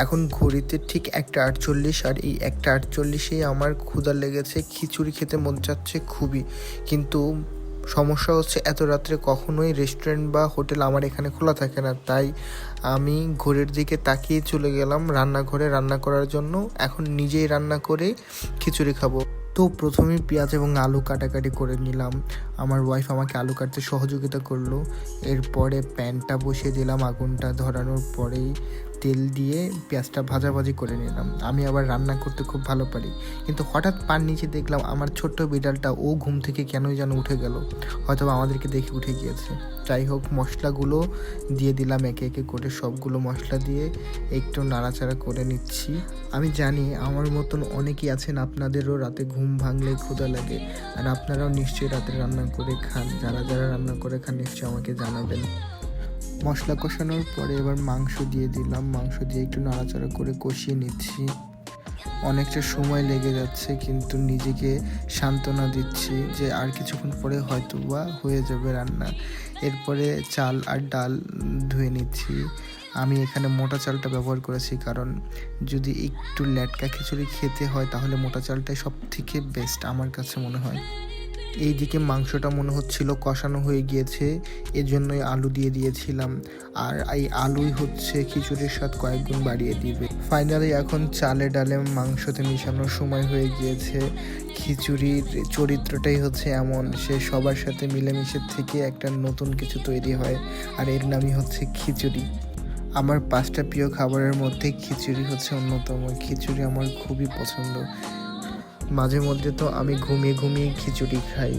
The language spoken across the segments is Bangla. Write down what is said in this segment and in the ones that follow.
এখন ঘড়িতে ঠিক 1:48, আর এই 1:48-এই আমার ক্ষুধা লেগেছে, খিচুড়ি খেতে মন চাচ্ছে খুবই। কিন্তু সমস্যা হচ্ছে এত রাত্রে কখনোই রেস্টুরেন্ট বা হোটেল আমার এখানে খোলা থাকে না, তাই আমি ঘড়ির দিকে তাকিয়ে চলে গেলাম রান্নাঘরে রান্না করার জন্য। এখন নিজেই রান্না করে খিচুড়ি খাবো। তো প্রথমেই পেঁয়াজ এবং আলু কাটাকাটি করে নিলাম। আমার ওয়াইফ আমাকে আলু কাটতে সহযোগিতা করলো। এরপরে প্যানটা বসিয়ে দিলাম, আগুনটা ধরানোর পরেই তেল দিয়ে পেঁয়াজটা ভাজাভাজি করে নিলাম। আমি আবার রান্না করতে খুব ভালো পারি, কিন্তু হঠাৎ পার নিচে দেখলাম আমার ছোট্ট বিড়ালটা ও ঘুম থেকে কেনই যেন উঠে গেল, হয়তো আমাদেরকে দেখে উঠে গিয়েছে। যাই হোক, মশলাগুলো দিয়ে দিলাম একে একে করে, সবগুলো মশলা দিয়ে একটু নাড়াচাড়া করে নিচ্ছি। আমি জানি আমার মতন অনেকেই আছেন, আপনাদেরও রাতে ঘুম ভাঙলে ক্ষুধা লাগে, আর আপনারাও নিশ্চয়ই রাতে রান্না করে খান। যারা যারা রান্না করে খান নিশ্চয়ই আমাকে জানাবেন। মশলা কষানোর পরে এবার মাংস দিয়ে দিলাম, মাংস দিয়ে একটু নাড়াচাড়া করে কষিয়ে নিচ্ছি। অনেকটা সময় লেগে যাচ্ছে, কিন্তু নিজেকে সান্ত্বনা দিচ্ছি যে আর কিছুক্ষণ পরে হয়তো বা হয়ে যাবে রান্না। এরপরে চাল আর ডাল ধুয়ে নিচ্ছি। আমি এখানে মোটা চালটা ব্যবহার করেছি, কারণ যদি একটু লেটকা খিচুড়ি খেতে হয় তাহলে মোটা চালটাই সব থেকে বেস্ট আমার কাছে মনে হয়। এইদিকে মাংসটা মনে হচ্ছিল কষানো হয়ে গিয়েছে, এজন্যই আলু দিয়ে দিয়েছিলাম, আর এই আলুই হচ্ছে খিচুড়ির স্বাদ কয়েক গুণ বাড়িয়ে দিবে। ফাইনালি এখন চালে ডালে মাংসতে মিশানোর সময় হয়ে গিয়েছে। খিচুড়ির চরিত্রটাই হচ্ছে এমন, সে সবার সাথে মিলেমিশে থেকে একটা নতুন কিছু তৈরি হয়, আর এর নামই হচ্ছে খিচুড়ি। আমার 5টা প্রিয় খাবারের মধ্যে খিচুড়ি হচ্ছে অন্যতম। খিচুড়ি আমার খুবই পছন্দ। মাঝে মধ্যে তো আমি ঘুমিয়ে ঘুমিয়ে খিচুড়ি খাই,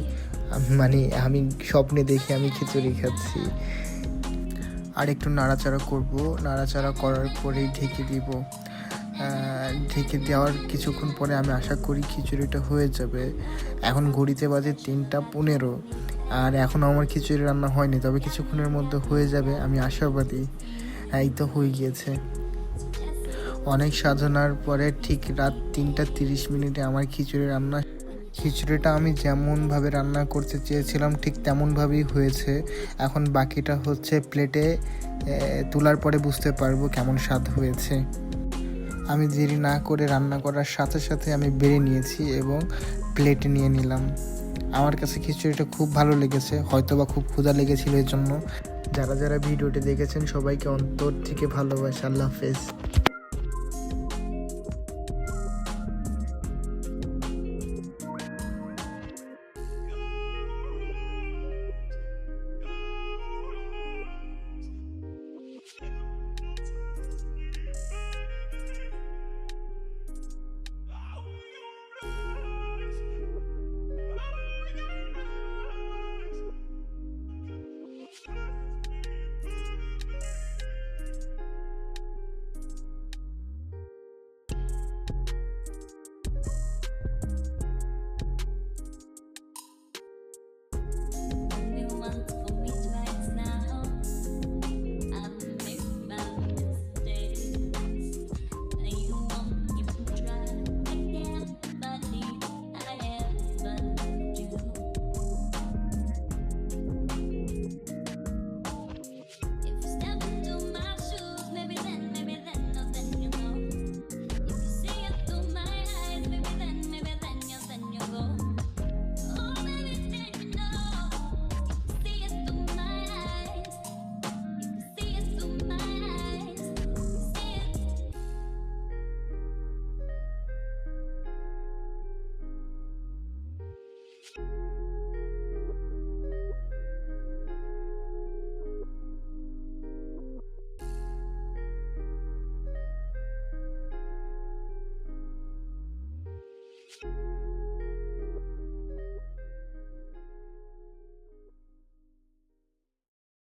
মানে আমি স্বপ্নে দেখি আমি খিচুড়ি খাচ্ছি। আর একটু নাড়াচাড়া করব, নাড়াচাড়া করার পরেই ঢেকে দিব। ঢেকে দেওয়ার কিছুক্ষণ পরে আমি আশা করি খিচুড়িটা হয়ে যাবে। এখন ঘড়িতে বাজে 3:15, আর এখনও আমার খিচুড়ি রান্না হয়নি, তবে কিছুক্ষণের মধ্যে হয়ে যাবে, আমি আশাবাদী। এই তো হয়ে গিয়েছে। অনেক সাধনার পরে ঠিক রাত 3:30 আমার খিচুড়ি রান্না। খিচুড়িটা আমি যেমনভাবে রান্না করতে চেয়েছিলাম ঠিক তেমনভাবেই হয়েছে। এখন বাকিটা হচ্ছে প্লেটে তোলার পরে বুঝতে পারবো কেমন স্বাদ হয়েছে। আমি দেরি না করে রান্না করার সাথে সাথে আমি বেড়ে নিয়েছি এবং প্লেটে নিয়ে নিলাম। আমার কাছে খিচুড়িটা খুব ভালো লেগেছে, হয়তো বা খুব ক্ষুধা লেগেছিল এর জন্য। যারা যারা ভিডিওটি দেখেছেন সবাইকে অন্তর থেকে ভালোবাসা। আল্লাহ হাফেজ।